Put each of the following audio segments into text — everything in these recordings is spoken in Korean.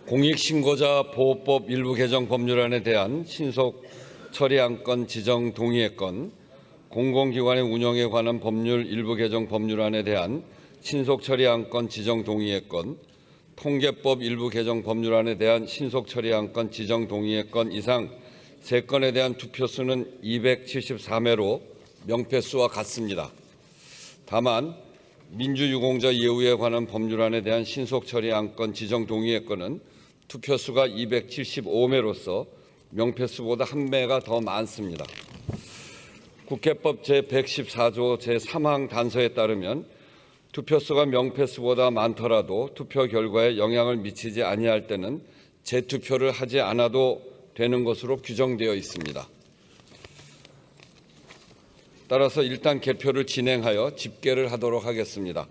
공익신고자 보호법 일부 개정 법률안에 대한 신속 처리 안건 지정 동의의 건, 공공기관의 운영에 관한 법률 일부 개정 법률안에 대한 신속 처리 안건 지정 동의의 건, 통계법 일부 개정 법률안에 대한 신속 처리 안건 지정 동의의 건 이상 3건에 대한 투표수는 274매로 명패수와 같습니다. 다만 민주유공자 예우에 관한 법률안에 대한 신속 처리 안건 지정 동의의 건은 투표수가 275매로서 명패수보다 1매가 더 많습니다. 국회법 제114조 제3항 단서에 따르면 투표수가 명패수보다 많더라도 투표 결과에 영향을 미치지 아니할 때는 재투표를 하지 않아도 되는 것으로 규정되어 있습니다. 따라서 일단 개표를 진행하여 집계를 하도록 하겠습니다.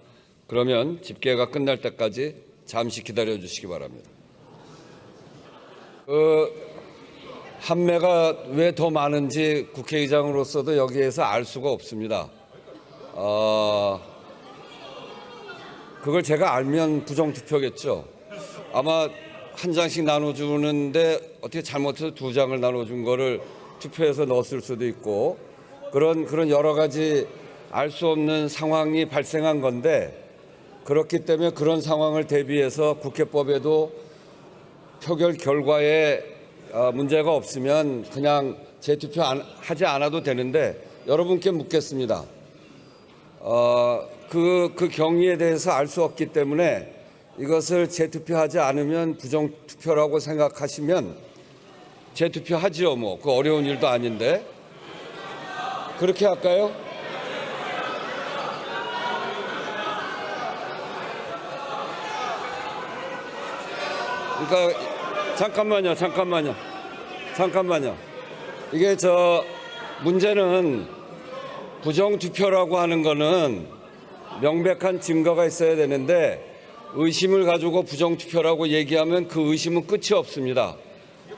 그러면 집계가 끝날 때까지 잠시 기다려 주시기 바랍니다. 1매가 왜 더 많은지 국회의장으로서도 여기에서 알 수가 없습니다. 그걸 제가 알면 부정투표겠죠. 아마 한 장씩 나눠주는데 어떻게 잘못해서 2장을 나눠준 거를 투표해서 넣었을 수도 있고 그런 여러 가지 알 수 없는 상황이 발생한 건데, 그렇기 때문에 그런 상황을 대비해서 국회법에도 표결 결과에 문제가 없으면 그냥 재투표 하지 않아도 되는데, 여러분께 묻겠습니다. 그 경위에 대해서 알 수 없기 때문에 이것을 재투표하지 않으면 부정투표라고 생각하시면 재투표하지요. 뭐 그 어려운 일도 아닌데. 그렇게 할까요? 그러니까 잠깐만요. 이게 문제는 부정투표라고 하는 거는 명백한 증거가 있어야 되는데, 의심을 가지고 부정투표라고 얘기하면 그 의심은 끝이 없습니다.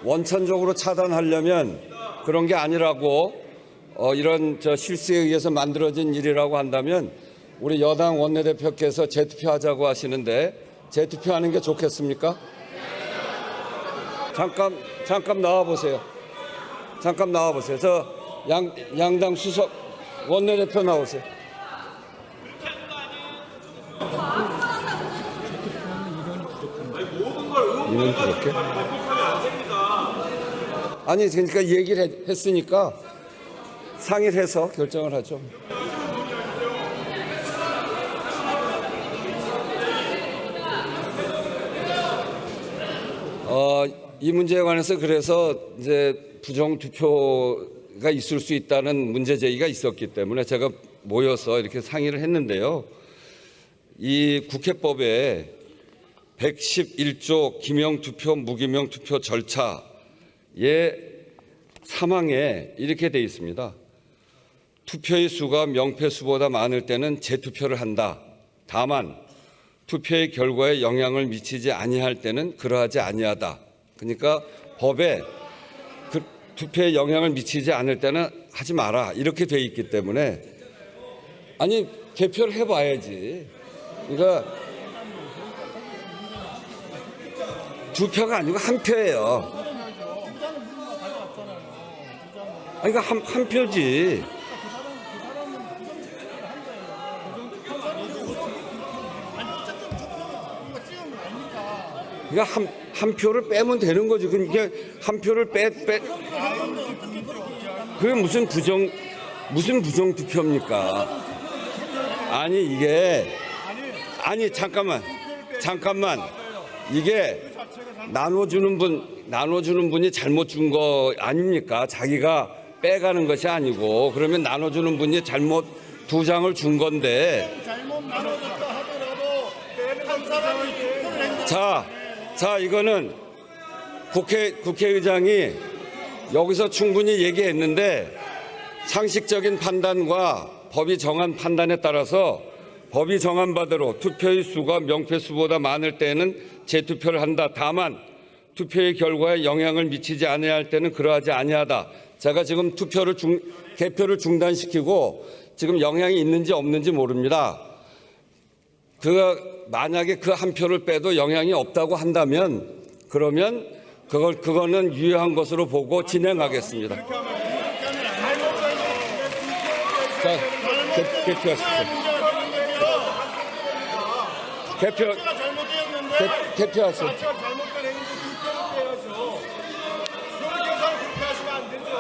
원천적으로 차단하려면 그런 게 아니라고, 이런 실수에 의해서 만들어진 일이라고 한다면 우리 여당 원내대표께서 재투표하자고 하시는데 재투표하는 게 좋겠습니까? 잠깐 나와보세요. 양당 수석 원내대표 나오세요. 인원 부족해? 아니, 그러니까 얘기를 했으니까 상의를 해서 결정을 하죠. 이 문제에 관해서 그래서 이제 부정투표가 있을 수 있다는 문제 제기가 있었기 때문에 제가 모여서 이렇게 상의를 했는데요. 이 국회법에 111조 기명투표, 무기명투표 절차의 3항에 이렇게 돼 있습니다. 투표의 수가 명패수보다 많을 때는 재투표를 한다. 다만 투표의 결과에 영향을 미치지 아니할 때는 그러하지 아니하다. 그러니까 법에 투표에 영향을 미치지 않을 때는 하지 마라. 이렇게 돼 있기 때문에, 아니 개표를 해봐야지. 그러니까 2표가 아니고 1표예요. 그러니까 한 표지. 그러니까 한 표를 빼면 되는 거지. 그러니까 한 표를 그게 무슨 부정투표입니까? 아니 잠깐만. 이게 나눠주는 분이 잘못 준 거 아닙니까? 자기가 빼가는 것이 아니고, 그러면 나눠주는 분이 잘못 2장을 준 건데. 잘못 나눠줬다 하더라도 한 사람이 투표를 했는데. 자, 이거는 국회의장이 여기서 충분히 얘기했는데, 상식적인 판단과 법이 정한 판단에 따라서 법이 정한 바대로 투표의 수가 명패수보다 많을 때는 재투표를 한다. 다만 투표의 결과에 영향을 미치지 아니할 할 때는 그러하지 아니하다. 제가 지금 개표를 중단시키고 지금 영향이 있는지 없는지 모릅니다. 만약에 그 한 표를 빼도 영향이 없다고 한다면 그러면 그거는 유효한 것으로 보고 진행하겠습니다. 자, 개표하십시오. 개표하세요. 잘못된 행위도 투표해야죠. 그렇게 해서 그렇게 하시면 안 되죠.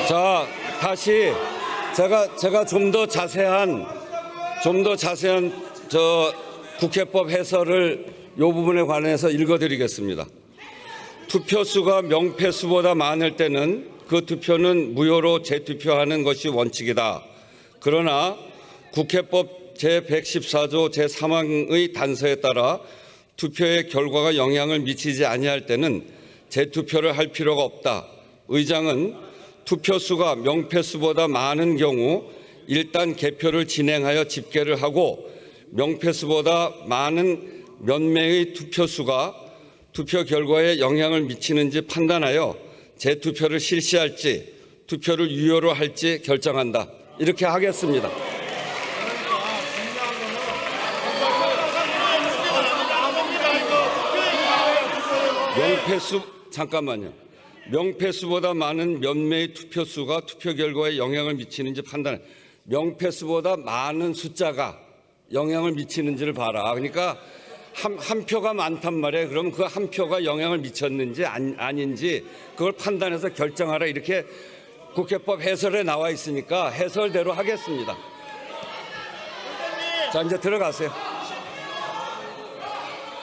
자, 다시 제가 좀 더 자세한 저 국회법 해설을 이 부분에 관해서 읽어드리겠습니다. 투표수가 명패수보다 많을 때는 그 투표는 무효로 재투표하는 것이 원칙이다. 그러나 국회법 제114조 제3항의 단서에 따라 투표의 결과가 영향을 미치지 아니할 때는 재투표를 할 필요가 없다. 의장은 투표수가 명패수보다 많은 경우 일단 개표를 진행하여 집계를 하고 명패수보다 많은 몇 명의 투표수가 투표 결과에 영향을 미치는지 판단하여 재투표를 실시할지 투표를 유효로 할지 결정한다. 이렇게 하겠습니다. 잠깐만요. 명패수보다 많은 몇 명의 투표수가 투표 결과에 영향을 미치는지 판단해. 명패수보다 많은 숫자가 영향을 미치는지를 봐라. 그러니까 한 표가 많단 말이에요. 그럼 그 한 표가 영향을 미쳤는지 아닌지 그걸 판단해서 결정하라. 이렇게 국회법 해설에 나와 있으니까 해설대로 하겠습니다. 자, 이제 들어가세요.